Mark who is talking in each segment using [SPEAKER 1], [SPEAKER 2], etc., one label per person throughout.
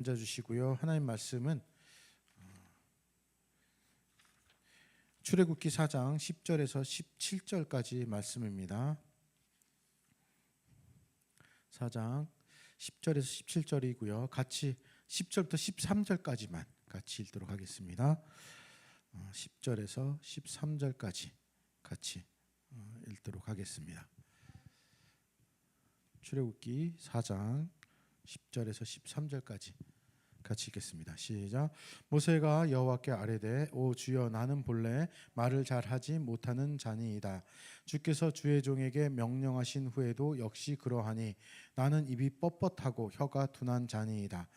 [SPEAKER 1] 앉아주시고요. 하나님 말씀은 출애굽기 4장 10절에서 17절까지 말씀입니다. 4장 10절에서 17절이고요. 같이 10절부터 13절까지만 같이 읽도록 하겠습니다. 10절에서 13절까지 같이 읽도록 하겠습니다. 출애굽기 4장 10절에서 13절까지 같이 읽겠습니다. 시작. 모세가 여호와께 아뢰되 오 주여 나는 본래 말을 잘하지 못하는 자니이다. 주께서 주의 종에게 명령하신 후에도 역시 그러하니 나는 입이 뻣뻣하고 혀가 둔한 자니이다.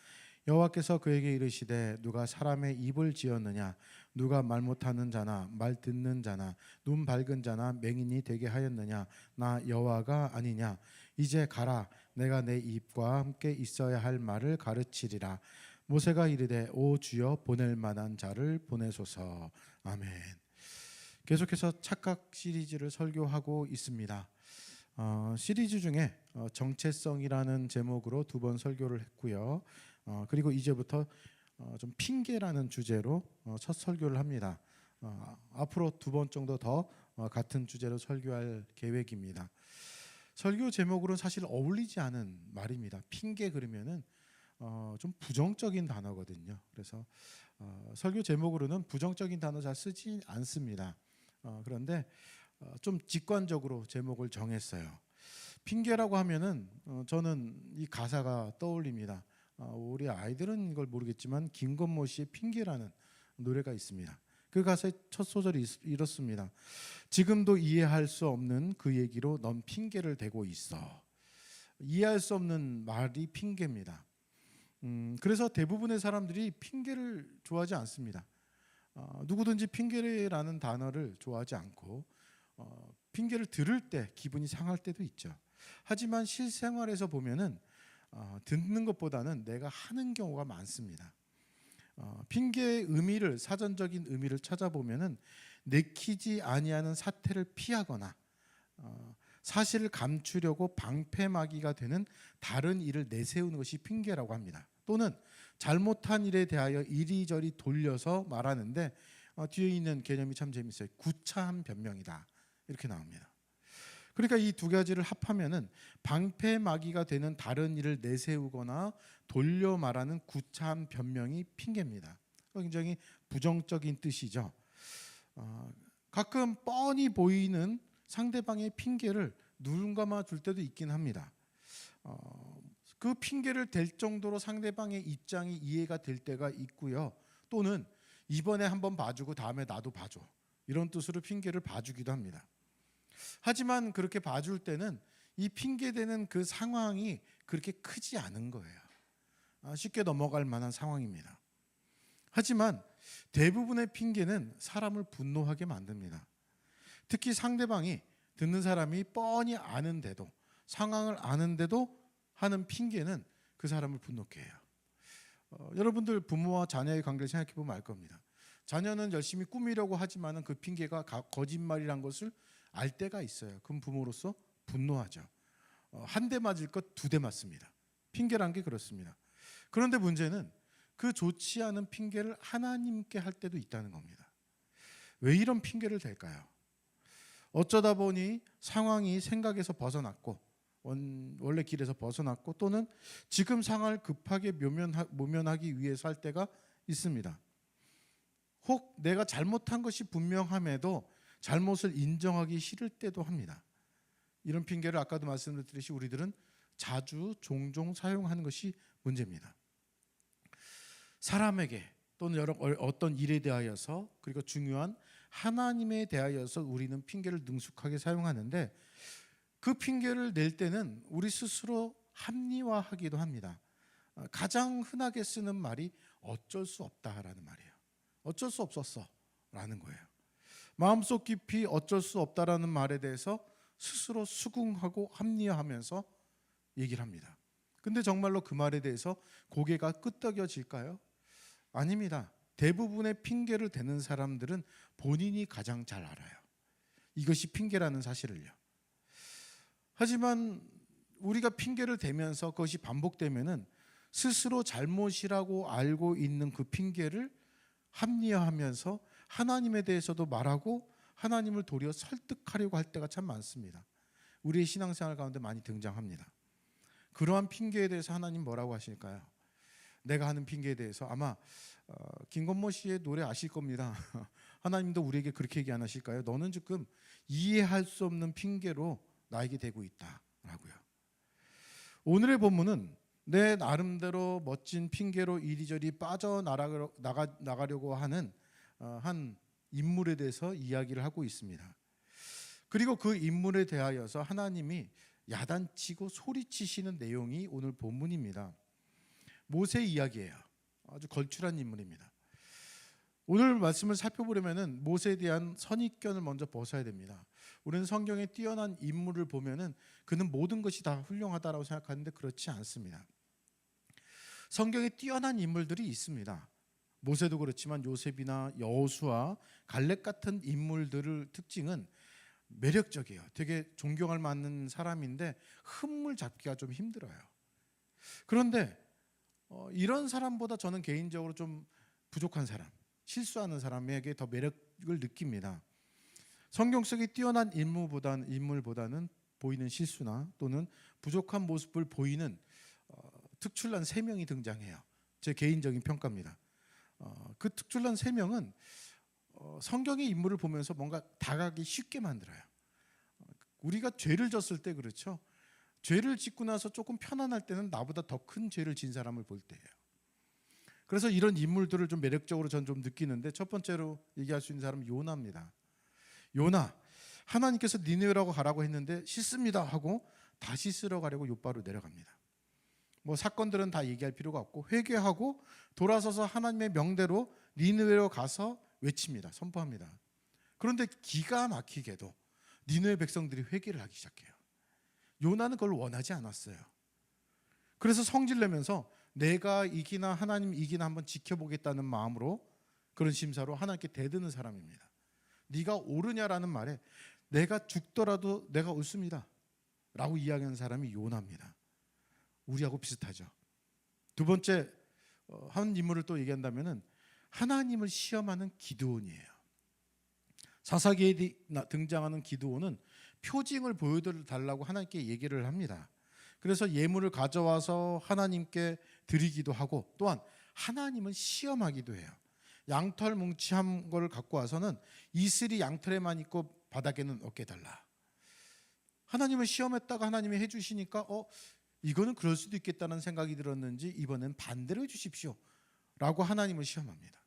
[SPEAKER 1] 여호와께서 그에게 이르시되 누가 사람의 입을 지었느냐 누가 말 못하는 자나 말 듣는 자나 눈 밝은 자나 맹인이 되게 하였느냐 나 여호와가 아니냐. 이제 가라 내가 내 입과 함께 있어야 할 말을 가르치리라. 모세가 이르되 오 주여 보낼 만한 자를 보내소서. 아멘. 계속해서 착각 시리즈를 설교하고 있습니다. 시리즈 중에 정체성이라는 제목으로 2번 설교를 했고요. 그리고 이제부터 좀 핑계라는 주제로 첫 설교를 합니다. 앞으로 2번 정도 더 같은 주제로 설교할 계획입니다. 설교 제목으로는 사실 어울리지 않은 말입니다. 핑계 그러면은 좀 부정적인 단어거든요. 그래서 설교 제목으로는 부정적인 단어 잘 쓰지 않습니다. 그런데 좀 직관적으로 제목을 정했어요. 핑계라고 하면은 저는 이 가사가 떠올립니다. 우리 아이들은 이걸 모르겠지만 김건모 씨의 핑계라는 노래가 있습니다. 그 가사의 첫 소절이 이렇습니다. 지금도 이해할 수 없는 그 얘기로 넌 핑계를 대고 있어. 이해할 수 없는 말이 핑계입니다. 그래서 대부분의 사람들이 핑계를 좋아하지 않습니다. 누구든지 핑계라는 단어를 좋아하지 않고 핑계를 들을 때 기분이 상할 때도 있죠. 하지만 실생활에서 보면은 듣는 것보다는 내가 하는 경우가 많습니다. 핑계의 의미를 사전적인 의미를 찾아보면은 내키지 아니하는 사태를 피하거나 사실을 감추려고 방패막이가 되는 다른 일을 내세우는 것이 핑계라고 합니다. 또는 잘못한 일에 대하여 이리저리 돌려서 말하는데 뒤에 있는 개념이 참 재밌어요. 구차한 변명이다. 이렇게 나옵니다. 그러니까 이 두 가지를 합하면은 방패막이가 되는 다른 일을 내세우거나 돌려 말하는 구차한 변명이 핑계입니다. 굉장히 부정적인 뜻이죠. 가끔 뻔히 보이는 상대방의 핑계를 눈 감아 줄 때도 있긴 합니다. 그 핑계를 댈 정도로 상대방의 입장이 이해가 될 때가 있고요. 또는 이번에 한번 봐주고 다음에 나도 봐줘. 이런 뜻으로 핑계를 봐주기도 합니다. 하지만 그렇게 봐줄 때는 이 핑계대는 그 상황이 그렇게 크지 않은 거예요. 쉽게 넘어갈 만한 상황입니다. 하지만 대부분의 핑계는 사람을 분노하게 만듭니다. 특히 상대방이 듣는 사람이 뻔히 아는데도 상황을 아는데도 하는 핑계는 그 사람을 분노케 해요. 여러분들 부모와 자녀의 관계를 생각해 보면 알 겁니다. 자녀는 열심히 꾸미려고 하지만 그 핑계가 거짓말이란 것을 알 때가 있어요. 그럼 부모로서 분노하죠. 한 대 맞을 것 2대 맞습니다. 핑계란 게 그렇습니다. 그런데 문제는 그 좋지 않은 핑계를 하나님께 할 때도 있다는 겁니다. 왜 이런 핑계를 댈까요? 어쩌다 보니 상황이 생각에서 벗어났고 원래 길에서 벗어났고 또는 지금 상황을 급하게 모면하기 위해서 할 때가 있습니다. 혹 내가 잘못한 것이 분명함에도 잘못을 인정하기 싫을 때도 합니다. 이런 핑계를 아까도 말씀드렸듯이 우리들은 자주 종종 사용하는 것이 문제입니다. 사람에게 또는 어떤 일에 대하여서 그리고 중요한 하나님에 대하여서 우리는 핑계를 능숙하게 사용하는데 그 핑계를 낼 때는 우리 스스로 합리화하기도 합니다. 가장 흔하게 쓰는 말이 어쩔 수 없다라는 말이에요. 어쩔 수 없었어 라는 거예요. 마음속 깊이 어쩔 수 없다라는 말에 대해서 스스로 수긍하고 합리화하면서 얘기를 합니다. 근데 정말로 그 말에 대해서 고개가 끄덕여질까요? 아닙니다. 대부분의 핑계를 대는 사람들은 본인이 가장 잘 알아요. 이것이 핑계라는 사실을요. 하지만 우리가 핑계를 대면서 그것이 반복되면은 스스로 잘못이라고 알고 있는 그 핑계를 합리화하면서 하나님에 대해서도 말하고 하나님을 도리어 설득하려고 할 때가 참 많습니다. 우리의 신앙생활 가운데 많이 등장합니다. 그러한 핑계에 대해서 하나님 뭐라고 하실까요? 내가 하는 핑계에 대해서 아마 김건모 씨의 노래 아실 겁니다. 하나님도 우리에게 그렇게 얘기 안 하실까요? 너는 지금 이해할 수 없는 핑계로 나에게 대고 있다라고요. 오늘의 본문은 내 나름대로 멋진 핑계로 이리저리 빠져나가려고 하는 한 인물에 대해서 이야기를 하고 있습니다. 그리고 그 인물에 대하여서 하나님이 야단치고 소리치시는 내용이 오늘 본문입니다. 모세 이야기예요. 아주 걸출한 인물입니다. 오늘 말씀을 살펴보려면 모세에 대한 선입견을 먼저 벗어야 됩니다. 우리는 성경에 뛰어난 인물을 보면은 그는 모든 것이 다 훌륭하다라고 생각하는데 그렇지 않습니다. 성경에 뛰어난 인물들이 있습니다. 모세도 그렇지만 요셉이나 여호수아, 갈렙 같은 인물들의 특징은 매력적이에요. 되게 존경할 만한 사람인데 흠을 잡기가 좀 힘들어요. 그런데 이런 사람보다 저는 개인적으로 좀 부족한 사람, 실수하는 사람에게 더 매력을 느낍니다. 성경 속에 뛰어난 인물보다는 보이는 실수나 또는 부족한 모습을 보이는 특출난 세 명이 등장해요. 제 개인적인 평가입니다. 그 특출난 세 명은 성경의 인물을 보면서 뭔가 다가가기 쉽게 만들어요. 우리가 죄를 졌을 때 그렇죠. 죄를 짓고 나서 조금 편안할 때는 나보다 더 큰 죄를 진 사람을 볼 때예요. 그래서 이런 인물들을 좀 매력적으로 전 좀 느끼는데 첫 번째로 얘기할 수 있는 사람은 요나입니다. 요나, 하나님께서 니느웨라고 가라고 했는데 싫습니다 하고 다시 쓰러 가려고 요바로 내려갑니다. 뭐 사건들은 다 얘기할 필요가 없고 회개하고 돌아서서 하나님의 명대로 니느웨로 가서 외칩니다. 선포합니다. 그런데 기가 막히게도 니느웨 백성들이 회개를 하기 시작해요. 요나는 그걸 원하지 않았어요. 그래서 성질내면서 내가 이기나 하나님 이기나 한번 지켜보겠다는 마음으로 그런 심사로 하나님께 대드는 사람입니다. 네가 옳으냐라는 말에 내가 죽더라도 내가 옳습니다 라고 이야기하는 사람이 요나입니다. 우리하고 비슷하죠. 두 번째 한 인물을 또 얘기한다면 하나님을 시험하는 기드온이에요. 사사기에 등장하는 기드온은 표징을 보여달라고 하나님께 얘기를 합니다. 그래서 예물을 가져와서 하나님께 드리기도 하고 또한 하나님을 시험하기도 해요. 양털 뭉치한 걸 갖고 와서는 이슬이 양털에만 있고 바닥에는 없게 달라. 하나님을 시험했다가 하나님이 해주시니까 이거는 그럴 수도 있겠다는 생각이 들었는지 이번엔 반대로 해주십시오 라고 하나님을 시험합니다.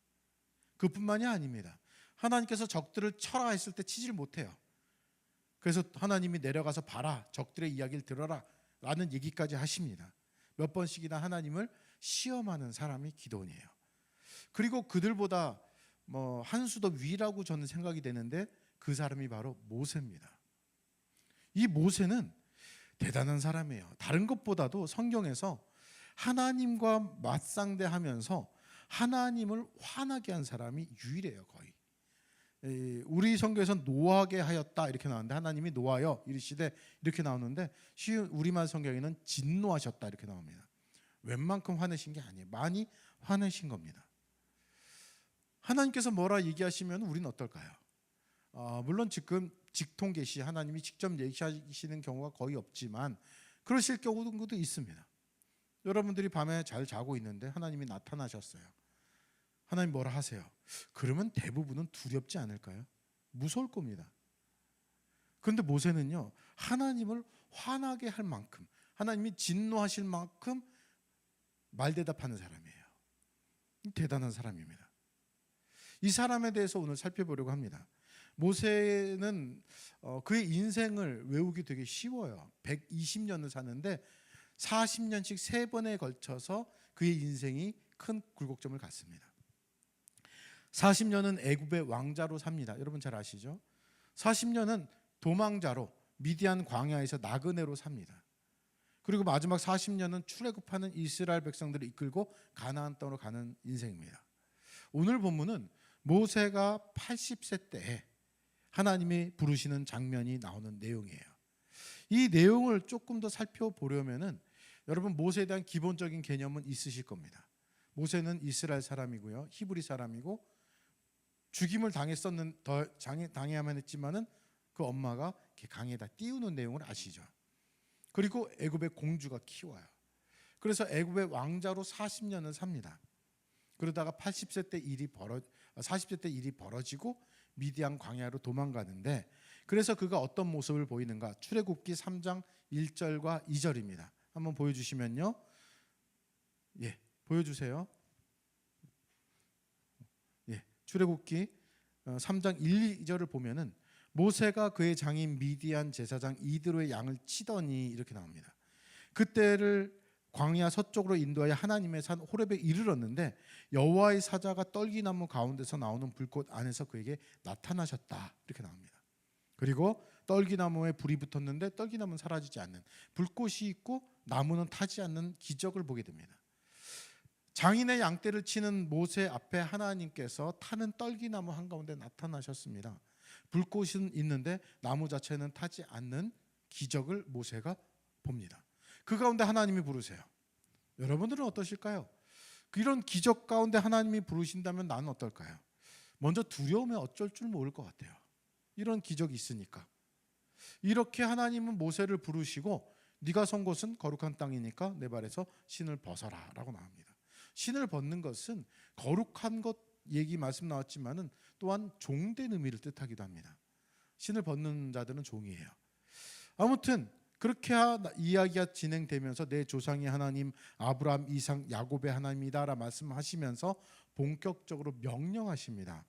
[SPEAKER 1] 그뿐만이 아닙니다. 하나님께서 적들을 쳐라 했을 때 치질 못해요. 그래서 하나님이 내려가서 봐라, 적들의 이야기를 들어라 라는 얘기까지 하십니다. 몇 번씩이나 하나님을 시험하는 사람이 기드온이에요. 그리고 그들보다 한 수 더 위라고 저는 생각이 되는데 그 사람이 바로 모세입니다. 이 모세는 대단한 사람이에요. 다른 것보다도 성경에서 하나님과 맞상대하면서 하나님을 화나게 한 사람이 유일해요. 거의. 우리 성경에서는 노하게 하였다 이렇게 나오는데 하나님이 노하여 이르시되 이렇게 나오는데 쉬운 우리말 성경에는 진노하셨다 이렇게 나옵니다. 웬만큼 화내신 게 아니에요. 많이 화내신 겁니다. 하나님께서 뭐라 얘기하시면 우리는 어떨까요? 물론 지금 직통 계시 하나님이 직접 얘기하시는 경우가 거의 없지만 그러실 경우도 있습니다. 여러분들이 밤에 잘 자고 있는데 하나님이 나타나셨어요. 하나님 뭐라 하세요? 그러면 대부분은 두렵지 않을까요? 무서울 겁니다. 그런데 모세는요, 하나님을 화나게 할 만큼 하나님이 진노하실 만큼 말대답하는 사람이에요. 대단한 사람입니다. 이 사람에 대해서 오늘 살펴보려고 합니다. 모세는 그의 인생을 외우기 되게 쉬워요. 120년을 사는데 40년씩 3번에 걸쳐서 그의 인생이 큰 굴곡점을 갔습니다. 40년은 애굽의 왕자로 삽니다. 여러분 잘 아시죠? 40년은 도망자로 미디안 광야에서 나그네로 삽니다. 그리고 마지막 40년은 출애굽하는 이스라엘 백성들을 이끌고 가나안 땅으로 가는 인생입니다. 오늘 본문은 모세가 80세 때에 하나님이 부르시는 장면이 나오는 내용이에요. 이 내용을 조금 더 살펴보려면은 여러분 모세에 대한 기본적인 개념은 있으실 겁니다. 모세는 이스라엘 사람이고요, 히브리 사람이고 죽임을 당해야만 했지만은 그 엄마가 이렇게 강에다 띄우는 내용을 아시죠? 그리고 애굽의 공주가 키워요. 그래서 애굽의 왕자로 40년을 삽니다. 그러다가 40세 때 일이 벌어지고 미디안 광야로 도망가는데, 그래서 그가 어떤 모습을 보이는가? 출애굽기 3장 1절과 2절입니다. 한번 보여주시면요. 예, 보여주세요. 예, 출애굽기 3장 1, 2절을 보면은 모세가 그의 장인 미디안 제사장 이드로의 양을 치더니 이렇게 나옵니다. 그때를 광야 서쪽으로 인도하여 하나님의 산 호렙에 이르렀는데 여호와의 사자가 떨기나무 가운데서 나오는 불꽃 안에서 그에게 나타나셨다, 이렇게 나옵니다. 그리고 떨기나무에 불이 붙었는데 떨기나무는 사라지지 않는, 불꽃이 있고 나무는 타지 않는 기적을 보게 됩니다. 장인의 양떼를 치는 모세 앞에 하나님께서 타는 떨기나무 한가운데 나타나셨습니다. 불꽃은 있는데 나무 자체는 타지 않는 기적을 모세가 봅니다. 그 가운데 하나님이 부르세요. 여러분들은 어떠실까요? 이런 기적 가운데 하나님이 부르신다면 나는 어떨까요? 먼저 두려움에 어쩔 줄 모를 것 같아요. 이런 기적이 있으니까. 이렇게 하나님은 모세를 부르시고 네가 선 곳은 거룩한 땅이니까 내 발에서 신을 벗어라 라고 나옵니다. 신을 벗는 것은 거룩한 것 얘기 말씀 나왔지만은 또한 종된 의미를 뜻하기도 합니다. 신을 벗는 자들은 종이에요. 아무튼 그렇게 이야기가 진행되면서 내 조상의 하나님 아브라함, 이삭, 야곱의 하나님이다라 말씀하시면서 본격적으로 명령하십니다.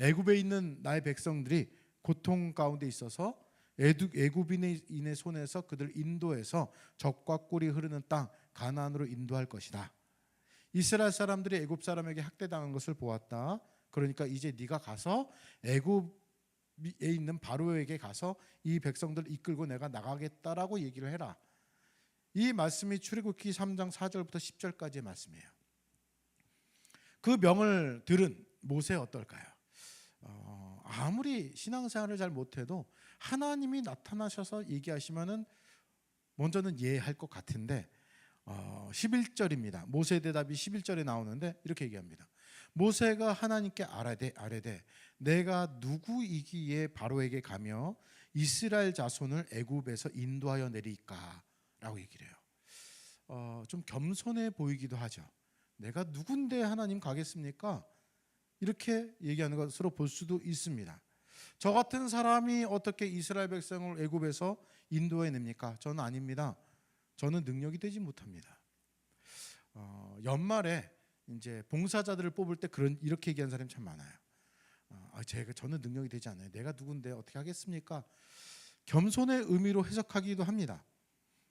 [SPEAKER 1] 애굽에 있는 나의 백성들이 고통 가운데 있어서 애굽인의 손에서 그들 인도해서 적과 꿀이 흐르는 땅 가나안으로 인도할 것이다. 이스라엘 사람들이 애굽 사람에게 학대당한 것을 보았다. 그러니까 이제 네가 가서 애굽에 있는 바로에게 가서 이 백성들 이끌고 내가 나가겠다라고 얘기를 해라. 이 말씀이 출애굽기 3장 4절부터 10절까지의 말씀이에요. 그 명을 들은 모세 어떨까요? 아무리 신앙생활을 잘 못해도 하나님이 나타나셔서 얘기하시면은 먼저는 이해할 것 같은데 11절입니다. 모세의 대답이 11절에 나오는데 이렇게 얘기합니다. 모세가 하나님께 아뢰되 내가 누구이기에 바로에게 가며 이스라엘 자손을 애굽에서 인도하여 내리까? 라고 얘기를 해요. 좀 겸손해 보이기도 하죠. 내가 누군데 하나님 가겠습니까? 이렇게 얘기하는 것으로 볼 수도 있습니다. 저 같은 사람이 어떻게 이스라엘 백성을 애굽에서 인도해 냅니까? 저는 아닙니다. 저는 능력이 되지 못합니다. 연말에 이제 봉사자들을 뽑을 때 이렇게 얘기하는 사람이 참 많아요. 저는 능력이 되지 않아요. 내가 누군데 어떻게 하겠습니까? 겸손의 의미로 해석하기도 합니다.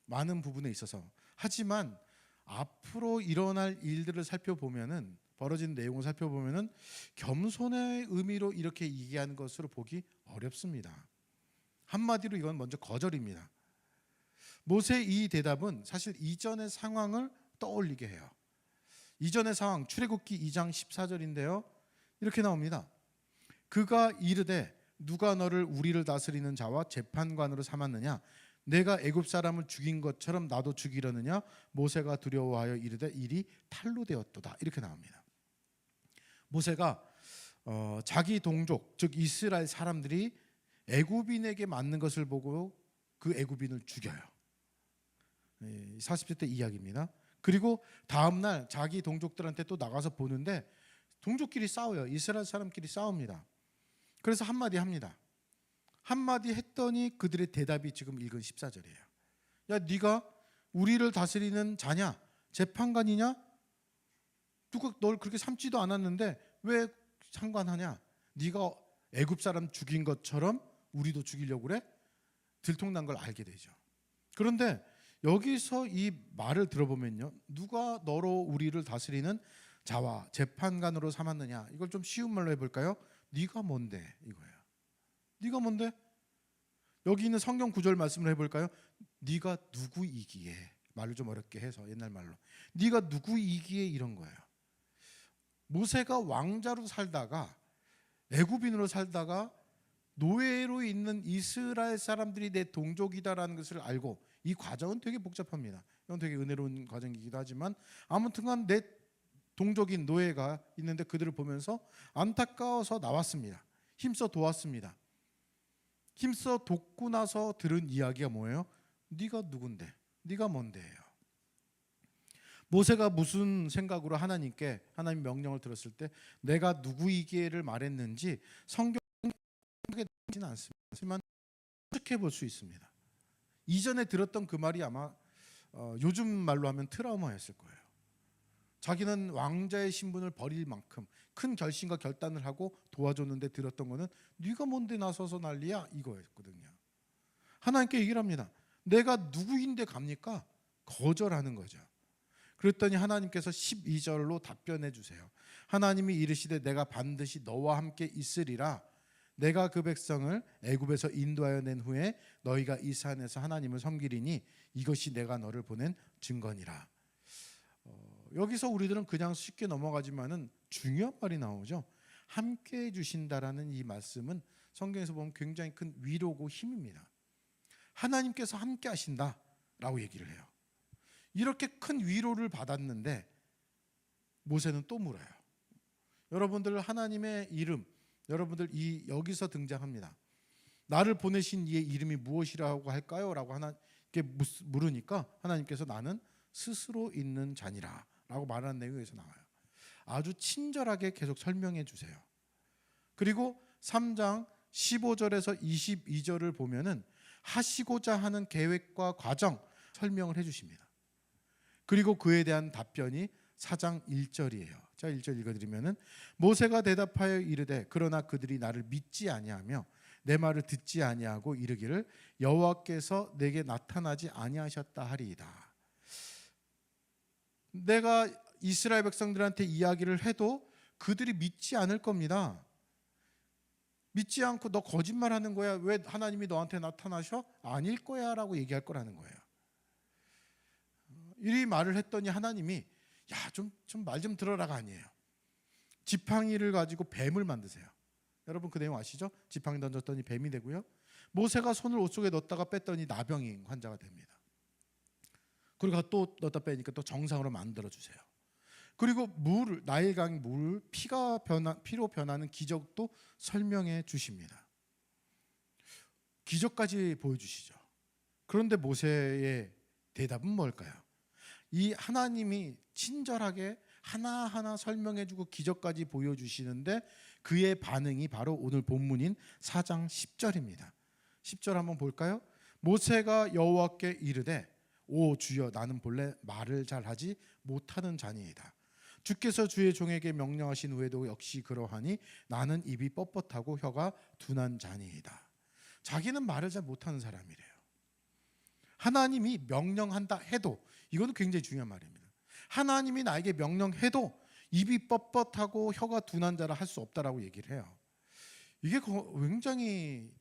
[SPEAKER 1] 많은 부분에 있어서. 하지만 앞으로 일어날 일들을 살펴보면은, 벌어진 내용을 살펴보면은 겸손의 의미로 이렇게 얘기하는 것으로 보기 어렵습니다. 한마디로 이건 먼저 거절입니다. 모세의 이 대답은 사실 이전의 상황을 떠올리게 해요. 이전의 상황, 출애굽기 2장 14절인데요. 이렇게 나옵니다. 그가 이르되 누가 너를 우리를 다스리는 자와 재판관으로 삼았느냐? 내가 애굽 사람을 죽인 것처럼 나도 죽이려느냐? 모세가 두려워하여 이르되 일이 탈로 되었도다. 이렇게 나옵니다. 모세가 자기 동족, 즉 이스라엘 사람들이 애굽인에게 맞는 것을 보고 그 애굽인을 죽여요. 40세 때 이야기입니다. 그리고 다음날 자기 동족들한테 또 나가서 보는데 동족끼리 싸워요. 이스라엘 사람끼리 싸웁니다. 그래서 한마디 합니다. 한마디 했더니 그들의 대답이 지금 읽은 14절이에요. 야, 네가 우리를 다스리는 자냐? 재판관이냐? 누가 널 그렇게 삼지도 않았는데 왜 상관하냐? 네가 애굽 사람 죽인 것처럼 우리도 죽이려고 그래? 들통난 걸 알게 되죠. 그런데 여기서 이 말을 들어보면요, 누가 너로 우리를 다스리는 자와 재판관으로 삼았느냐? 이걸 좀 쉬운 말로 해볼까요? 네가 뭔데? 이거예요. 네가 뭔데? 여기 있는 성경 구절 말씀을 해볼까요? 네가 누구이기에, 말을 좀 어렵게 해서 옛날 말로 네가 누구이기에 이런 거예요. 모세가 왕자로 살다가 애굽인으로 살다가 노예로 있는 이스라엘 사람들이 내 동족이다라는 것을 알고 이 과정은 되게 복잡합니다. 이건 되게 은혜로운 과정이기도 하지만 아무튼간 내 동족인 노예가 있는데 그들을 보면서 안타까워서 나왔습니다. 힘써 도왔습니다. 힘써 돕고 나서 들은 이야기가 뭐예요? 네가 누군데? 네가 뭔데예요? 모세가 무슨 생각으로 하나님 명령을 들었을 때 내가 누구이기를 말했는지 성경에 나오지는 않습니다. 추측해 볼 수 있습니다. 이전에 들었던 그 말이 아마 요즘 말로 하면 트라우마였을 거예요. 자기는 왕자의 신분을 버릴 만큼 큰 결심과 결단을 하고 도와줬는데 들었던 거는 네가 뭔데 나서서 난리야 이거였거든요. 하나님께 얘기를 합니다. 내가 누구인데 갑니까? 거절하는 거죠. 그랬더니 하나님께서 12절로 답변해 주세요. 하나님이 이르시되 내가 반드시 너와 함께 있으리라. 내가 그 백성을 애굽에서 인도하여 낸 후에 너희가 이 산에서 하나님을 섬기리니 이것이 내가 너를 보낸 증거니라. 여기서 우리들은 그냥 쉽게 넘어가지만은 중요한 말이 나오죠. 함께 해주신다라는 이 말씀은 성경에서 보면 굉장히 큰 위로고 힘입니다. 하나님께서 함께 하신다라고 얘기를 해요. 이렇게 큰 위로를 받았는데 모세는 또 물어요. 여러분들 하나님의 이름, 여러분들 여기서 등장합니다. 나를 보내신 이의 이름이 무엇이라고 할까요? 라고 하나님께 물으니까 하나님께서 나는 스스로 있는 자니라 라고 말하는 내용에서 나와요. 아주 친절하게 계속 설명해 주세요. 그리고 3장 15절에서 22절을 보면은 하시고자 하는 계획과 과정 설명을 해 주십니다. 그리고 그에 대한 답변이 4장 1절이에요. 자, 1절 읽어드리면은 모세가 대답하여 이르되 그러나 그들이 나를 믿지 아니하며 내 말을 듣지 아니하고 이르기를 여호와께서 내게 나타나지 아니하셨다 하리이다. 내가 이스라엘 백성들한테 이야기를 해도 그들이 믿지 않을 겁니다. 믿지 않고 너 거짓말하는 거야. 왜 하나님이 너한테 나타나셔? 아닐 거야 라고 얘기할 거라는 거예요. 이 말을 했더니 하나님이 야, 좀 말 좀 들어라가 아니에요. 지팡이를 가지고 뱀을 만드세요. 여러분 그 내용 아시죠? 지팡이 던졌더니 뱀이 되고요. 모세가 손을 옷 속에 넣었다가 뺐더니 나병인 환자가 됩니다. 그리고 또 넣었다 빼니까 또 정상으로 만들어 주세요. 그리고 나일강 물 피로 변하는 기적도 설명해 주십니다. 기적까지 보여주시죠. 그런데 모세의 대답은 뭘까요? 이 하나님이 친절하게 하나하나 설명해주고 기적까지 보여주시는데 그의 반응이 바로 오늘 본문인 4장 10절입니다. 10절 한번 볼까요? 모세가 여호와께 이르되 오 주여 나는 본래 말을 잘하지 못하는 자니이다. 주께서 주의 종에게 명령하신 후에도 역시 그러하니 나는 입이 뻣뻣하고 혀가 둔한 자니이다. 자기는 말을 잘 못하는 사람이래요. 하나님이 명령한다 해도 이거는 굉장히 중요한 말입니다. 하나님이 나에게 명령해도 입이 뻣뻣하고 혀가 둔한 자라 할 수 없다라고 얘기를 해요. 이게 굉장히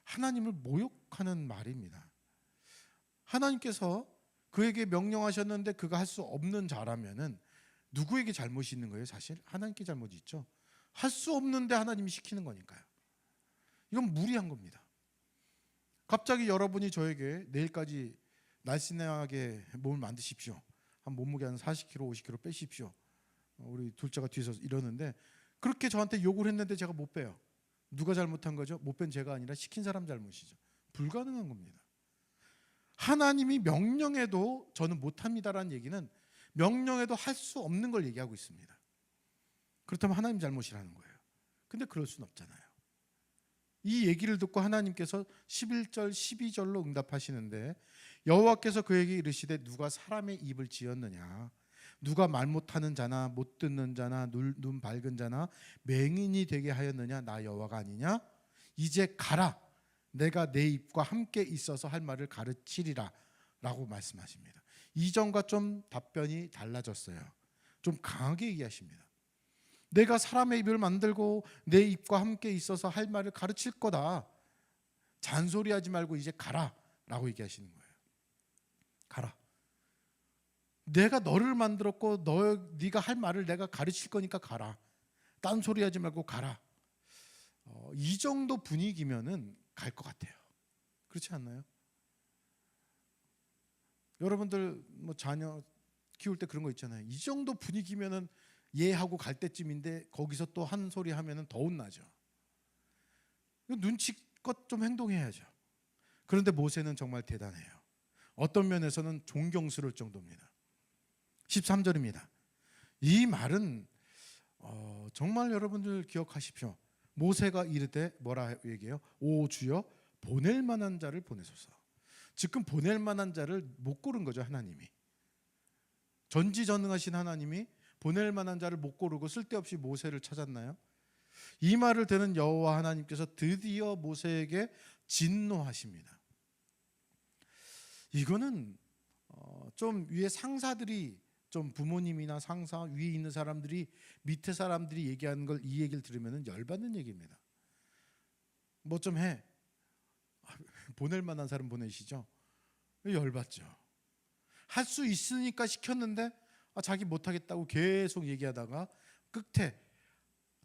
[SPEAKER 1] 하나님을 모욕하는 말입니다. 하나님께서 그에게 명령하셨는데 그가 할 수 없는 자라면은 누구에게 잘못이 있는 거예요? 사실 하나님께 잘못이 있죠. 할 수 없는데 하나님이 시키는 거니까요. 이건 무리한 겁니다. 갑자기 여러분이 저에게 내일까지 날씬하게 몸을 만드십시오. 한 몸무게 한 40kg, 50kg 빼십시오. 우리 둘째가 뒤에서 이러는데 그렇게 저한테 요구를 했는데 제가 못 빼요. 누가 잘못한 거죠? 못 뺀 제가 아니라 시킨 사람 잘못이죠. 불가능한 겁니다. 하나님이 명령해도 저는 못합니다라는 얘기는 명령해도 할 수 없는 걸 얘기하고 있습니다. 그렇다면 하나님 잘못이라는 거예요. 근데 그럴 수는 없잖아요. 이 얘기를 듣고 하나님께서 11절 12절로 응답하시는데 여호와께서 그에게 이르시되 누가 사람의 입을 지었느냐 누가 말 못하는 자나 못 듣는 자나 눈 밝은 자나 맹인이 되게 하였느냐 나 여호와가 아니냐 이제 가라 내가 내 입과 함께 있어서 할 말을 가르치리라 라고 말씀하십니다. 이전과 좀 답변이 달라졌어요. 좀 강하게 얘기하십니다. 내가 사람의 입을 만들고 내 입과 함께 있어서 할 말을 가르칠 거다. 잔소리하지 말고 이제 가라 라고 얘기하시는 거예요. 가라. 내가 너를 만들었고 네가 할 말을 내가 가르칠 거니까 가라. 딴소리하지 말고 가라. 이 정도 분위기면은 갈 것 같아요. 그렇지 않나요? 여러분들 뭐 자녀 키울 때 그런 거 있잖아요. 이 정도 분위기면은 얘하고 갈 때쯤인데 거기서 또 한 소리 하면은 더 혼나죠. 눈치껏 좀 행동해야죠. 그런데 모세는 정말 대단해요. 어떤 면에서는 존경스러울 정도입니다. 13절입니다. 이 말은 정말 여러분들 기억하십시오. 모세가 이르되 뭐라 얘기해요? 오 주여 보낼 만한 자를 보내소서. 지금 보낼 만한 자를 못 고른 거죠, 하나님이. 전지전능하신 하나님이 보낼 만한 자를 못 고르고 쓸데없이 모세를 찾았나요? 이 말을 듣는 여호와 하나님께서 드디어 모세에게 진노하십니다. 이거는 좀 위에 상사들이, 좀 부모님이나 상사 위에 있는 사람들이 밑에 사람들이 얘기하는 걸, 이 얘기를 들으면 열받는 얘기입니다. 뭐 좀 해. 보낼 만한 사람 보내시죠. 열받죠. 할 수 있으니까 시켰는데 자기 못하겠다고 계속 얘기하다가 끝에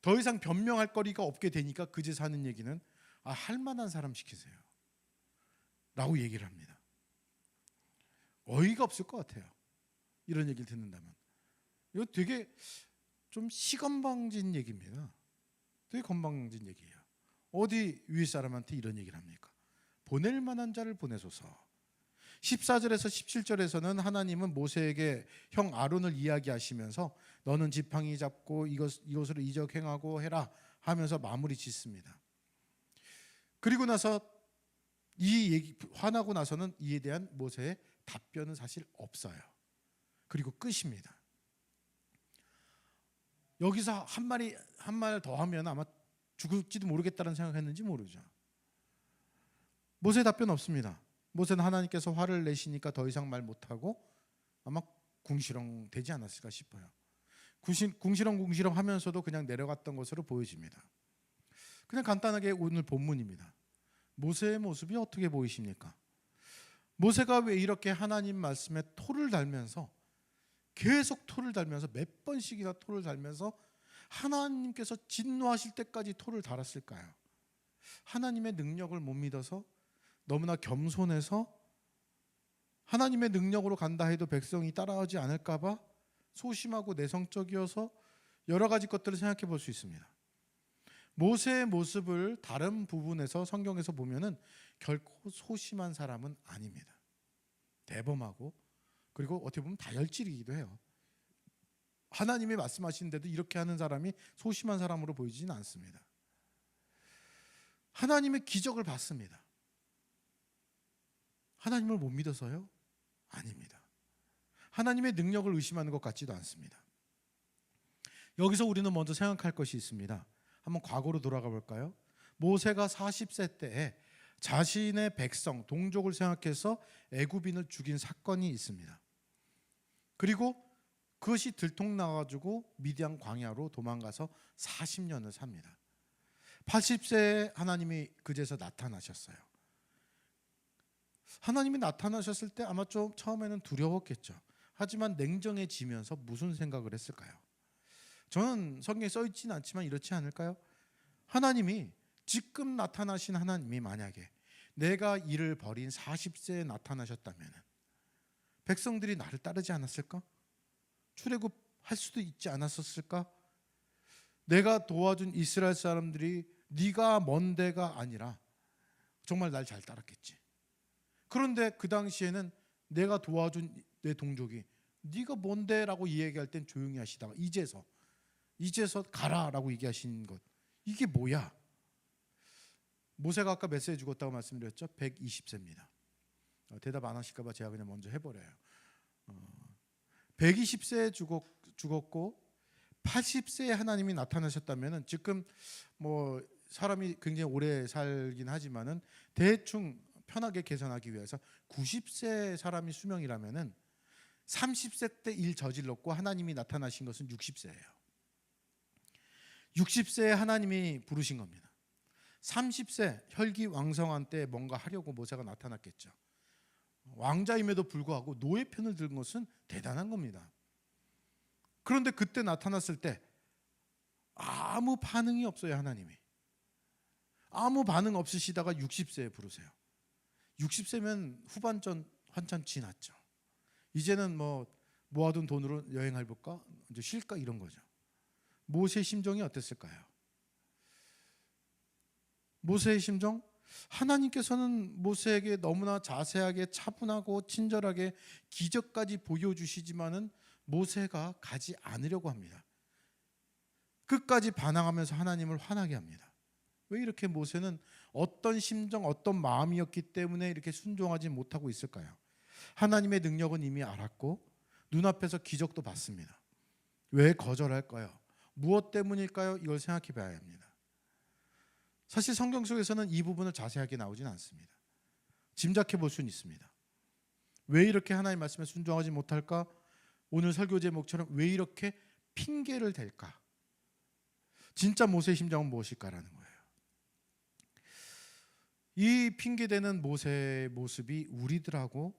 [SPEAKER 1] 더 이상 변명할 거리가 없게 되니까 그제서 하는 얘기는 할 만한 사람 시키세요 라고 얘기를 합니다. 어이가 없을 것 같아요, 이런 얘기를 듣는다면. 이거 되게 좀 시건방진 얘기입니다. 되게 건방진 얘기예요. 어디 위에 사람한테 이런 얘기를 합니까? 보낼 만한 자를 보내소서. 14절에서 17절에서는 하나님은 모세에게 형 아론을 이야기하시면서 너는 지팡이 잡고 이것으로 이적 행하고 해라 하면서 마무리 짓습니다. 그리고 나서 이 얘기 화나고 나서는 이에 대한 모세의 답변은 사실 없어요. 그리고 끝입니다. 여기서 한 말 더 하면 아마 죽을지도 모르겠다는 생각했는지 모르죠. 모세의 답변 없습니다. 모세는 하나님께서 화를 내시니까 더 이상 말 못하고 아마 궁시렁 되지 않았을까 싶어요. 궁시렁 하면서도 그냥 내려갔던 것으로 보여집니다. 그냥 간단하게 오늘 본문입니다. 모세의 모습이 어떻게 보이십니까? 모세가 왜 이렇게 하나님 말씀에 토를 달면서, 계속 토를 달면서, 몇 번씩이나 토를 달면서 하나님께서 진노하실 때까지 토를 달았을까요? 하나님의 능력을 못 믿어서, 너무나 겸손해서, 하나님의 능력으로 간다 해도 백성이 따라오지 않을까 봐 소심하고 내성적이어서, 여러 가지 것들을 생각해 볼 수 있습니다. 모세의 모습을 다른 부분에서 성경에서 보면은 결코 소심한 사람은 아닙니다. 대범하고, 그리고 어떻게 보면 다혈질이기도 해요. 하나님이 말씀하시는데도 이렇게 하는 사람이 소심한 사람으로 보이지는 않습니다. 하나님의 기적을 봤습니다. 하나님을 못 믿어서요? 아닙니다. 하나님의 능력을 의심하는 것 같지도 않습니다. 여기서 우리는 먼저 생각할 것이 있습니다. 한번 과거로 돌아가 볼까요? 모세가 40세 때에 자신의 백성, 동족을 생각해서 애굽인을 죽인 사건이 있습니다. 그리고 그것이 들통나가지고 미디안 광야로 도망가서 40년을 삽니다. 80세에 하나님이 그제서 나타나셨어요. 하나님이 나타나셨을 때 아마 좀 처음에는 두려웠겠죠. 하지만 냉정해지면서 무슨 생각을 했을까요? 저는 성경에 써있지는 않지만 이렇지 않을까요? 하나님이 지금 나타나신 하나님이 만약에 내가 이를 버린 40세에 나타나셨다면 백성들이 나를 따르지 않았을까? 출애굽할 수도 있지 않았었을까? 내가 도와준 이스라엘 사람들이 네가 먼 데가 아니라 정말 날 잘 따랐겠지. 그런데 그 당시에는 내가 도와준 내 동족이 네가 뭔데라고 이야기할 땐 조용히 하시다가 이제서 가라라고 얘기하신 것, 이게 뭐야? 모세가 아까 몇 세에 죽었다고 말씀드렸죠? 120세입니다. 대답 안 하실까 봐 제가 그냥 먼저 해버려요. 120세에 죽었고 80세에 하나님이 나타나셨다면, 지금 뭐 사람이 굉장히 오래 살긴 하지만은 대충 편하게 계산하기 위해서 90세 사람이 수명이라면은 30세 때 일 저질렀고 하나님이 나타나신 것은 60세예요. 60세에 하나님이 부르신 겁니다. 30세 혈기왕성한 때 뭔가 하려고 모세가 나타났겠죠. 왕자임에도 불구하고 노예 편을 든 것은 대단한 겁니다. 그런데 그때 나타났을 때 아무 반응이 없어요. 하나님이 아무 반응 없으시다가 60세에 부르세요. 60세면 후반전 한참 지났죠. 이제는 뭐 모아둔 돈으로 여행할 볼까? 이제 쉴까? 이런 거죠. 모세의 심정이 어땠을까요? 모세의 심정? 하나님께서는 모세에게 너무나 자세하게 차분하고 친절하게 기적까지 보여주시지만은 모세가 가지 않으려고 합니다. 끝까지 반항하면서 하나님을 화나게 합니다. 왜 이렇게 모세는 어떤 심정, 어떤 마음이었기 때문에 이렇게 순종하지 못하고 있을까요? 하나님의 능력은 이미 알았고 눈앞에서 기적도 봤습니다. 왜 거절할까요? 무엇 때문일까요? 이걸 생각해 봐야 합니다. 사실 성경 속에서는 이 부분을 자세하게 나오진 않습니다. 짐작해 볼 수는 있습니다. 왜 이렇게 하나님의 말씀에 순종하지 못할까? 오늘 설교 제목처럼 왜 이렇게 핑계를 댈까? 진짜 모세의 심정은 무엇일까라는 거예요. 이 핑계대는 모세의 모습이 우리들하고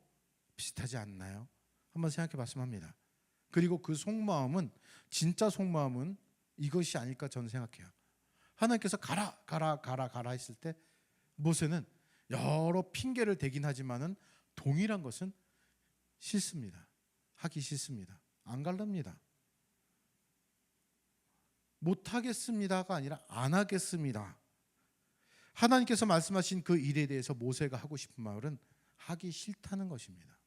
[SPEAKER 1] 비슷하지 않나요? 한번 생각해 봤으면 합니다. 그리고 그 속마음은, 진짜 속마음은 이것이 아닐까 저는 생각해요. 하나님께서 가라 했을 때 모세는 여러 핑계를 대긴 하지만은 동일한 것은 싫습니다. 하기 싫습니다. 안 갈랍니다. 못하겠습니다가 아니라 안 하겠습니다. 하나님께서 말씀하신 그 일에 대해서 모세가 하고 싶은 말은 하기 싫다는 것입니다.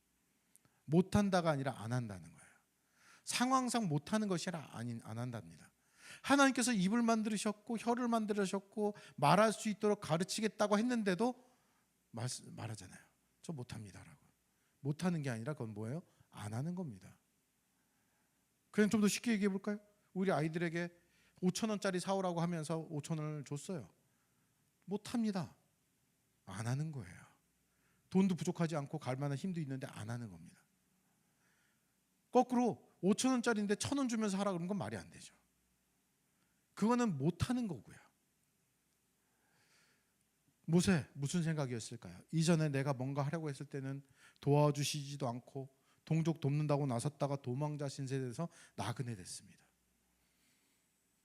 [SPEAKER 1] 못한다가 아니라 안 한다는 거예요. 상황상 못하는 것이 아니라 안 한답니다. 하나님께서 입을 만드셨고 혀를 만드셨고 말할 수 있도록 가르치겠다고 했는데도 말하잖아요. 저 못합니다라고. 못하는 게 아니라 그건 뭐예요? 안 하는 겁니다. 그냥 좀 더 쉽게 얘기해 볼까요? 우리 아이들에게 5,000원짜리 사오라고 하면서 5,000원을 줬어요. 못합니다. 안 하는 거예요. 돈도 부족하지 않고 갈 만한 힘도 있는데 안 하는 겁니다. 거꾸로 5,000원짜리인데 1,000원 주면서 하라 그러는 건 말이 안 되죠. 그거는 못하는 거고요. 모세 무슨 생각이었을까요? 이전에 내가 뭔가 하려고 했을 때는 도와주시지도 않고 동족 돕는다고 나섰다가 도망자 신세에서 나그네 됐습니다.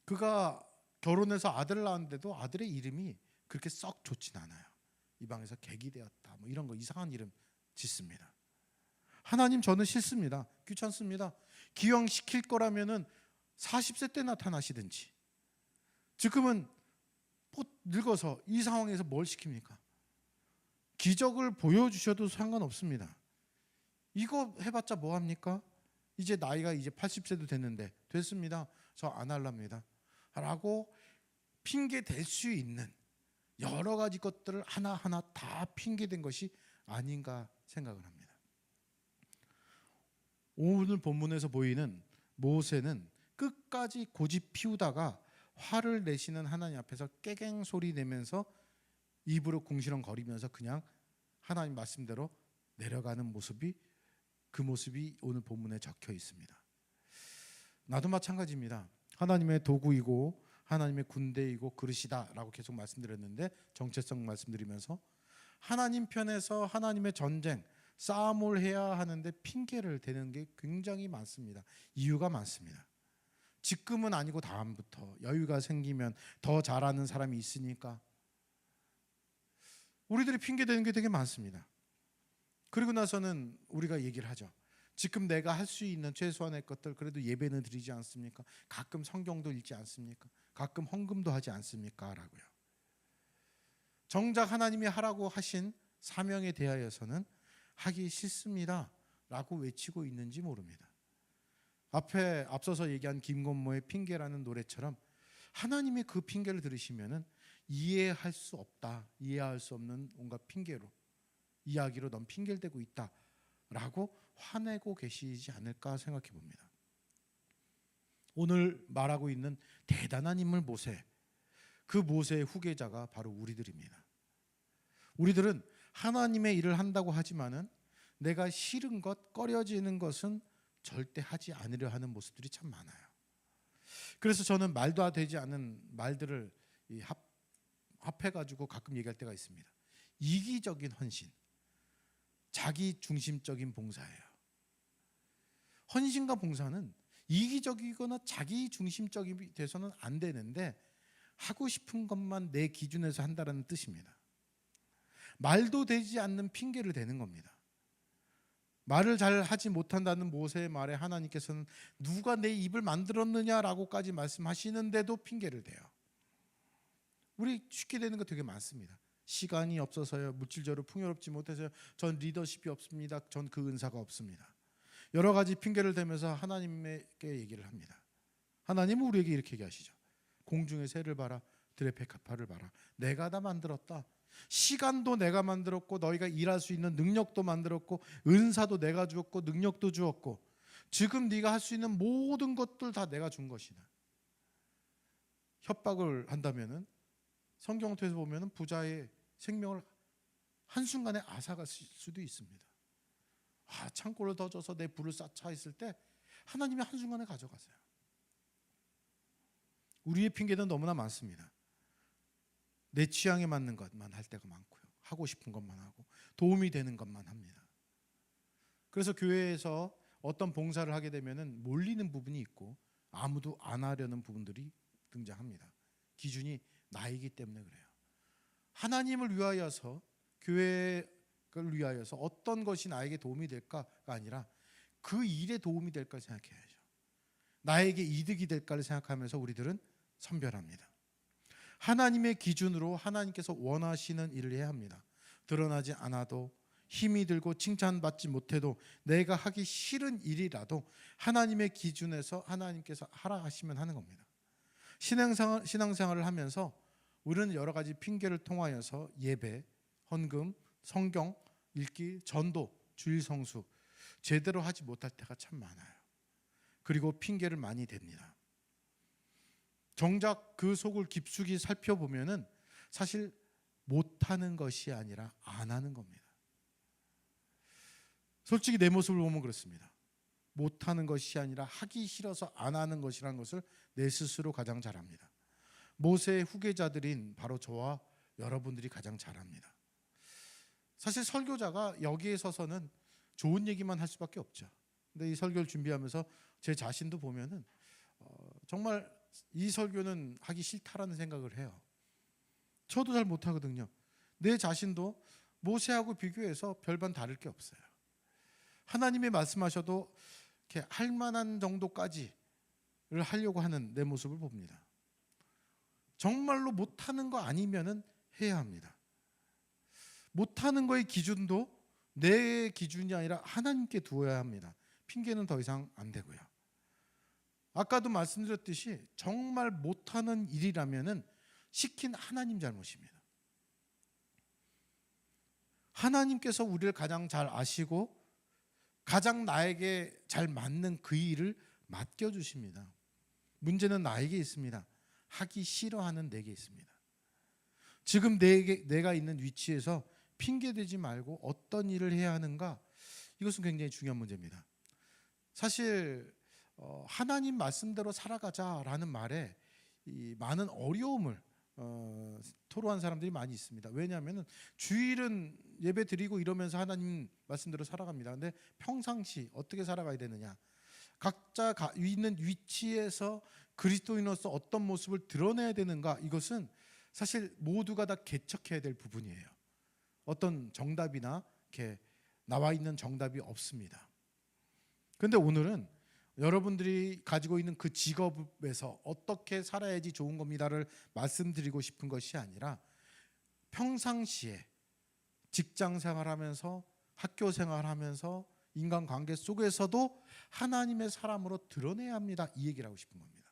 [SPEAKER 1] 그가 결혼해서 아들을 낳았는데도 아들의 이름이 그렇게 썩 좋진 않아요. 이방에서 객이 되었다 뭐 이런 거 이상한 이름 짓습니다. 하나님 저는 싫습니다. 귀찮습니다. 기왕 시킬 거라면은 40세 때 나타나시든지. 지금은 늙어서 이 상황에서 뭘 시킵니까? 기적을 보여주셔도 상관없습니다. 이거 해봤자 뭐합니까? 이제 나이가 이제 80세도 됐는데 됐습니다. 저 안 할랍니다. 라고 핑계 댈 수 있는 여러 가지 것들을 하나하나 다 핑계댄 것이 아닌가 생각을 합니다. 오늘 본문에서 보이는 모세는 끝까지 고집 피우다가 화를 내시는 하나님 앞에서 깨갱 소리 내면서 입으로 궁시렁거리면서 그냥 하나님 말씀대로 내려가는 모습이, 그 모습이 오늘 본문에 적혀 있습니다. 나도 마찬가지입니다. 하나님의 도구이고 하나님의 군대이고 그릇이다라고 계속 말씀드렸는데, 정체성 말씀드리면서 하나님 편에서 하나님의 전쟁 싸움을 해야 하는데 핑계를 대는 게 굉장히 많습니다. 이유가 많습니다. 지금은 아니고 다음부터 여유가 생기면 더 잘하는 사람이 있으니까 우리들이 핑계대는 게 되게 많습니다. 그리고 나서는 우리가 얘기를 하죠. 지금 내가 할 수 있는 최소한의 것들 그래도 예배는 드리지 않습니까? 가끔 성경도 읽지 않습니까? 가끔 헌금도 하지 않습니까? 라고요. 정작 하나님이 하라고 하신 사명에 대하여서는 하기 싫습니다 라고 외치고 있는지 모릅니다. 앞서서 얘기한 김건모의 핑계라는 노래처럼 하나님의 그 핑계를 들으시면은 이해할 수 없다, 이해할 수 없는 온갖 핑계로, 이야기로 넌 핑계를 대고 있다 라고 화내고 계시지 않을까 생각해 봅니다. 오늘 말하고 있는 대단한 인물 모세, 그 모세의 후계자가 바로 우리들입니다. 우리들은 하나님의 일을 한다고 하지만은 내가 싫은 것, 꺼려지는 것은 절대 하지 않으려 하는 모습들이 참 많아요. 그래서 저는 말도 되지 않은 말들을 합해가지고 가끔 얘기할 때가 있습니다. 이기적인 헌신, 자기 중심적인 봉사예요. 헌신과 봉사는 이기적이거나 자기 중심적이 돼서는 안 되는데 하고 싶은 것만 내 기준에서 한다는 뜻입니다. 말도 되지 않는 핑계를 대는 겁니다. 말을 잘 하지 못한다는 모세의 말에 하나님께서는 누가 내 입을 만들었느냐라고까지 말씀하시는데도 핑계를 대요. 우리 쉽게 되는 거 되게 많습니다. 시간이 없어서요. 물질적으로 풍요롭지 못해서요. 전 리더십이 없습니다. 전 그 은사가 없습니다. 여러 가지 핑계를 대면서 하나님께 얘기를 합니다. 하나님은 우리에게 이렇게 얘기하시죠. 공중의 새를 봐라. 들의 백합화를 봐라. 내가 다 만들었다. 시간도 내가 만들었고 너희가 일할 수 있는 능력도 만들었고 은사도 내가 주었고 능력도 주었고 지금 네가 할 수 있는 모든 것들 다 내가 준 것이다. 협박을 한다면은 성경통에서 보면은 부자의 생명을 한순간에 앗아갈 수도 있습니다. 창고를 더 줘서 내 부를 쌓자 했을 때 하나님이 한순간에 가져가세요. 우리의 핑계는 너무나 많습니다. 내 취향에 맞는 것만 할 때가 많고요. 하고 싶은 것만 하고 도움이 되는 것만 합니다. 그래서 교회에서 어떤 봉사를 하게 되면은 몰리는 부분이 있고 아무도 안 하려는 부분들이 등장합니다. 기준이 나이기 때문에 그래요. 하나님을 위하여서 교회를 위하여서 어떤 것이 나에게 도움이 될까가 아니라 그 일에 도움이 될까 생각해야죠. 나에게 이득이 될까를 생각하면서 우리들은 선별합니다. 하나님의 기준으로 하나님께서 원하시는 일을 해야 합니다. 드러나지 않아도 힘이 들고 칭찬받지 못해도 내가 하기 싫은 일이라도 하나님의 기준에서 하나님께서 하라 하시면 하는 겁니다. 신앙생활을 하면서 우리는 여러 가지 핑계를 통하여서 예배, 헌금, 성경 읽기, 전도, 주일 성수 제대로 하지 못할 때가 참 많아요. 그리고 핑계를 많이 댑니다. 정작 그 속을 깊숙이 살펴보면은 사실 못하는 것이 아니라 안 하는 겁니다. 솔직히 내 모습을 보면 그렇습니다. 못하는 것이 아니라 하기 싫어서 안 하는 것이라는 것을 내 스스로 가장 잘합니다. 모세의 후계자들인 바로 저와 여러분들이 가장 잘합니다. 사실 설교자가 여기에 서서는 좋은 얘기만 할 수밖에 없죠. 근데 이 설교를 준비하면서 제 자신도 보면은 정말 이 설교는 하기 싫다라는 생각을 해요. 저도 잘 못하거든요. 내 자신도 모세하고 비교해서 별반 다를 게 없어요. 하나님이 말씀하셔도 이렇게 할 만한 정도까지를 하려고 하는 내 모습을 봅니다. 정말로 못하는 거 아니면은 해야 합니다. 못하는 거의 기준도 내 기준이 아니라 하나님께 두어야 합니다. 핑계는 더 이상 안 되고요. 아까도 말씀드렸듯이 정말 못하는 일이라면은 시킨 하나님 잘못입니다. 하나님께서 우리를 가장 잘 아시고 가장 나에게 잘 맞는 그 일을 맡겨주십니다. 문제는 나에게 있습니다. 하기 싫어하는 내게 있습니다. 지금 내가 있는 위치에서 핑계대지 말고 어떤 일을 해야 하는가, 이것은 굉장히 중요한 문제입니다. 사실 하나님 말씀대로 살아가자라는 말에 이 많은 어려움을 토로한 사람들이 많이 있습니다. 왜냐하면 주일은 예배 드리고 이러면서 하나님 말씀대로 살아갑니다. 근데 평상시 어떻게 살아가야 되느냐, 각자 있는 위치에서 그리스도인으로서 어떤 모습을 드러내야 되는가, 이것은 사실 모두가 다 개척해야 될 부분이에요. 어떤 정답이나 이렇게 나와 있는 정답이 없습니다. 그런데 오늘은 여러분들이 가지고 있는 그 직업에서 어떻게 살아야지 좋은 겁니다를 말씀드리고 싶은 것이 아니라 평상시에 직장 생활하면서 학교 생활하면서 인간관계 속에서도 하나님의 사람으로 드러내야 합니다. 이 얘기를 하고 싶은 겁니다.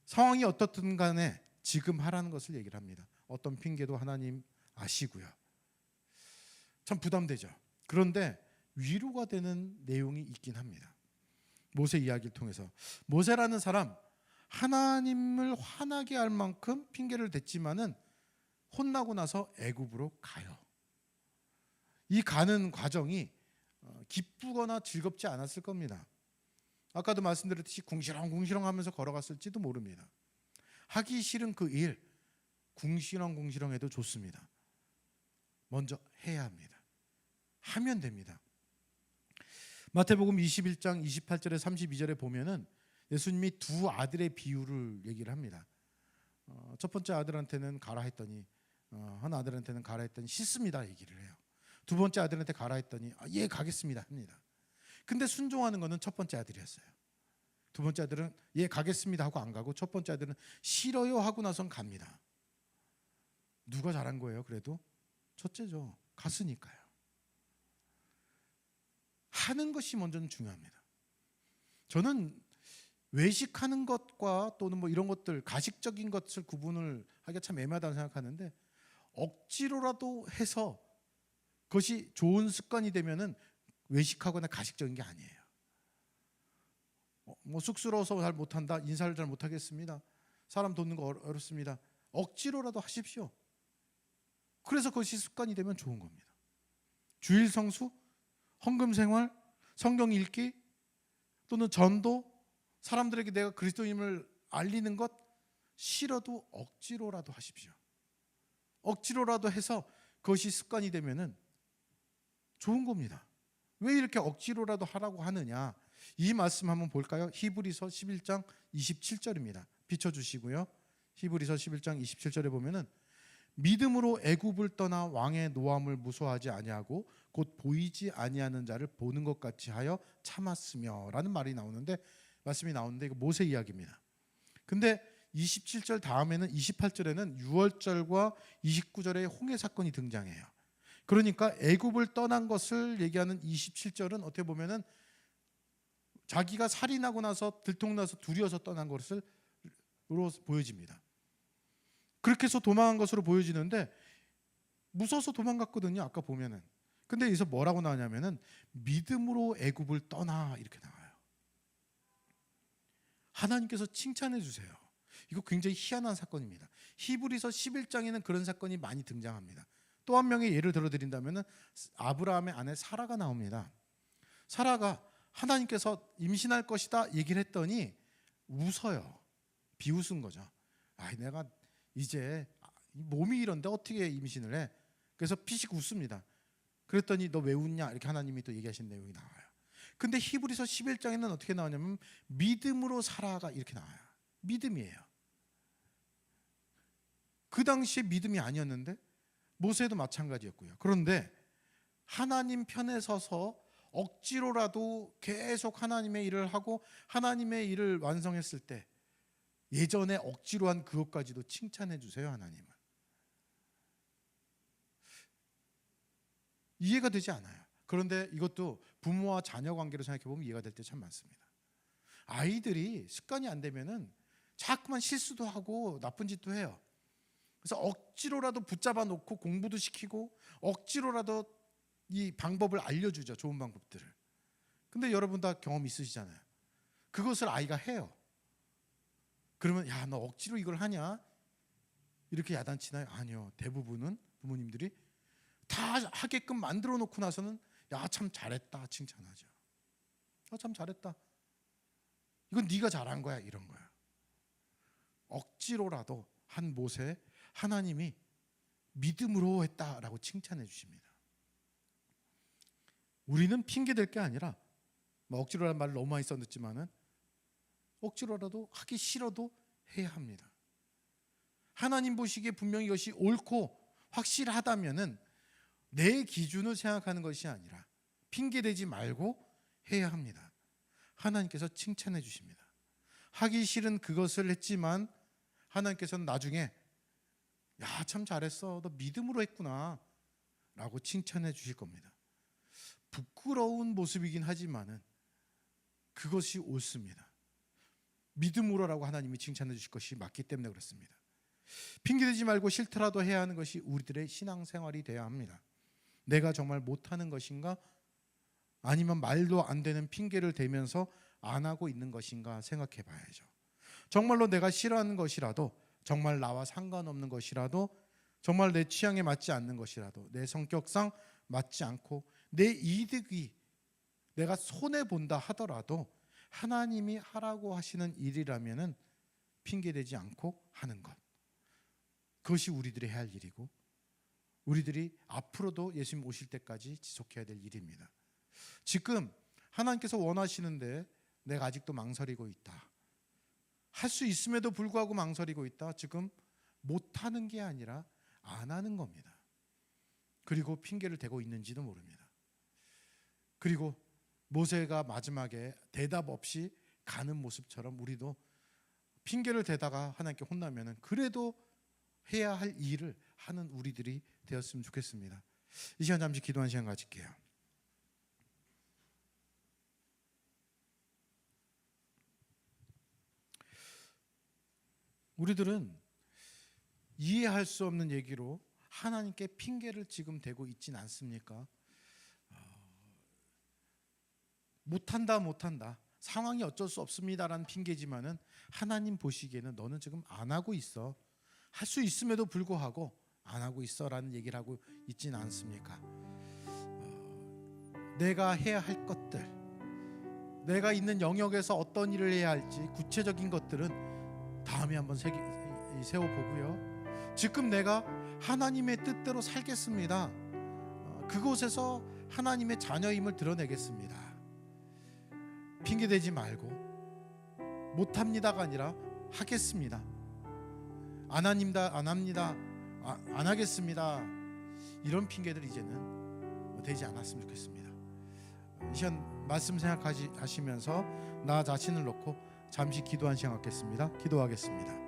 [SPEAKER 1] 상황이 어떻든 간에 지금 하라는 것을 얘기를 합니다. 어떤 핑계도 하나님 아시고요. 참 부담되죠. 그런데 위로가 되는 내용이 있긴 합니다. 모세 이야기를 통해서 모세라는 사람, 하나님을 화나게 할 만큼 핑계를 댔지만은 혼나고 나서 애굽으로 가요. 이 가는 과정이 기쁘거나 즐겁지 않았을 겁니다. 아까도 말씀드렸듯이 궁시렁궁시렁 하면서 걸어갔을지도 모릅니다. 하기 싫은 그 일, 궁시렁궁시렁 해도 좋습니다. 먼저 해야 합니다. 하면 됩니다. 마태복음 21장 28절에 32절에 보면은 예수님이 두 아들의 비유를 얘기를 합니다. 첫 번째 아들한테는 가라 했더니 한 아들한테는 가라 했더니 씻습니다 얘기를 해요. 두 번째 아들한테 가라 했더니 예 가겠습니다 합니다. 근데 순종하는 거는 첫 번째 아들이었어요. 두 번째 아들은 예 가겠습니다 하고 안 가고 첫 번째 아들은 싫어요 하고 나선 갑니다. 누가 잘한 거예요? 그래도 첫째죠. 갔으니까요. 하는 것이 먼저는 중요합니다. 저는 외식하는 것과 또는 뭐 이런 것들 가식적인 것을 구분을 하기가 참 애매하다고 생각하는데 억지로라도 해서 그것이 좋은 습관이 되면은 외식하거나 가식적인 게 아니에요. 뭐 쑥스러워서 잘 못한다, 인사를 잘 못하겠습니다, 사람 돕는 거 어렵습니다, 억지로라도 하십시오. 그래서 그것이 습관이 되면 좋은 겁니다. 주일 성수, 헌금 생활, 성경 읽기 또는 전도, 사람들에게 내가 그리스도임을 알리는 것 싫어도 억지로라도 하십시오. 억지로라도 해서 그것이 습관이 되면은 좋은 겁니다. 왜 이렇게 억지로라도 하라고 하느냐? 이 말씀 한번 볼까요? 히브리서 11장 27절입니다. 비춰주시고요. 히브리서 11장 27절에 보면은 믿음으로 애굽을 떠나 왕의 노함을 무서워하지 아니하고 곧 보이지 아니하는 자를 보는 것 같이 하여 참았으며라는 말이 나오는데, 말씀이 나오는데 이거 모세 이야기입니다. 근데 27절 다음에는 28절에는 6월절과 29절에 홍해 사건이 등장해요. 그러니까 애굽을 떠난 것을 얘기하는 27절은 어떻게 보면은 자기가 살인하고 나서 들통나서 두려워서 떠난 것으로 보여집니다. 그렇게 해서 도망한 것으로 보여지는데 무서워서 도망갔거든요. 아까 보면은. 근데 여기서 뭐라고 나오냐면은 믿음으로 애굽을 떠나 이렇게 나와요. 하나님께서 칭찬해 주세요. 이거 굉장히 희한한 사건입니다. 히브리서 11장에는 그런 사건이 많이 등장합니다. 또 한 명의 예를 들어드린다면은 아브라함의 아내 사라가 나옵니다. 사라가 하나님께서 임신할 것이다 얘기를 했더니 웃어요. 비웃은 거죠. 내가 이제 몸이 이런데 어떻게 임신을 해? 그래서 피식 웃습니다. 그랬더니 너 왜 웃냐? 이렇게 하나님이 또 얘기하신 내용이 나와요. 근데 히브리서 11장에는 어떻게 나오냐면 믿음으로 사라가 이렇게 나와요. 믿음이에요. 그 당시에 믿음이 아니었는데 모세도 마찬가지였고요. 그런데 하나님 편에 서서 억지로라도 계속 하나님의 일을 하고 하나님의 일을 완성했을 때 예전에 억지로 한 그것까지도 칭찬해 주세요. 하나님은. 이해가 되지 않아요. 그런데 이것도 부모와 자녀 관계로 생각해 보면 이해가 될 때 참 많습니다. 아이들이 습관이 안 되면은 자꾸만 실수도 하고 나쁜 짓도 해요. 그래서 억지로라도 붙잡아 놓고 공부도 시키고 억지로라도 이 방법을 알려주죠. 좋은 방법들을. 근데 여러분 다 경험 있으시잖아요. 그것을 아이가 해요. 그러면 야, 너 억지로 이걸 하냐? 이렇게 야단치나요? 아니요. 대부분은 부모님들이 다 하게끔 만들어 놓고 나서는 야, 참 잘했다 칭찬하죠. 참 잘했다. 이건 네가 잘한 거야 이런 거야. 억지로라도 한 모세 하나님이 믿음으로 했다라고 칭찬해 주십니다. 우리는 핑계 댈 게 아니라 억지로라는 말을 너무 많이 써듣지만은 억지로라도 하기 싫어도 해야 합니다. 하나님 보시기에 분명히 이것이 옳고 확실하다면은 내 기준을 생각하는 것이 아니라 핑계대지 말고 해야 합니다. 하나님께서 칭찬해 주십니다. 하기 싫은 그것을 했지만 하나님께서는 나중에 야, 참 잘했어. 너 믿음으로 했구나 라고 칭찬해 주실 겁니다. 부끄러운 모습이긴 하지만은 그것이 옳습니다. 믿음으로라고 하나님이 칭찬해 주실 것이 맞기 때문에 그렇습니다. 핑계대지 말고 싫더라도 해야 하는 것이 우리들의 신앙생활이 되어야 합니다. 내가 정말 못하는 것인가? 아니면 말도 안 되는 핑계를 대면서 안 하고 있는 것인가 생각해 봐야죠. 정말로 내가 싫어하는 것이라도, 정말 나와 상관없는 것이라도, 정말 내 취향에 맞지 않는 것이라도, 내 성격상 맞지 않고 내 이득이 내가 손해본다 하더라도 하나님이 하라고 하시는 일이라면은 핑계대지 않고 하는 것, 그것이 우리들이 해야 할 일이고 우리들이 앞으로도 예수님 오실 때까지 지속해야 될 일입니다. 지금 하나님께서 원하시는데 내가 아직도 망설이고 있다, 할 수 있음에도 불구하고 망설이고 있다, 지금 못하는 게 아니라 안 하는 겁니다. 그리고 핑계를 대고 있는지도 모릅니다. 그리고 모세가 마지막에 대답 없이 가는 모습처럼 우리도 핑계를 대다가 하나님께 혼나면은 그래도 해야 할 일을 하는 우리들이 되었으면 좋겠습니다. 이 시간 잠시 기도하는 시간 가질게요. 우리들은 이해할 수 없는 얘기로 하나님께 핑계를 지금 대고 있진 않습니까? 못한다 상황이 어쩔 수 없습니다라는 핑계지만은 하나님 보시기에는 너는 지금 안 하고 있어, 할 수 있음에도 불구하고 안 하고 있어라는 얘기를 하고 있진 않습니까? 내가 해야 할 것들, 내가 있는 영역에서 어떤 일을 해야 할지 구체적인 것들은 다음에 한번 세워보고요. 지금 내가 하나님의 뜻대로 살겠습니다. 그곳에서 하나님의 자녀임을 드러내겠습니다. 핑계대지 말고 못합니다가 아니라 하겠습니다. 안 합니다. 안 하겠습니다. 이런 핑계들 이제는 되지 않았으면 좋겠습니다. 이 시간 말씀 생각하시면서 나 자신을 놓고 잠시 기도한 시간 갖겠습니다. 기도하겠습니다.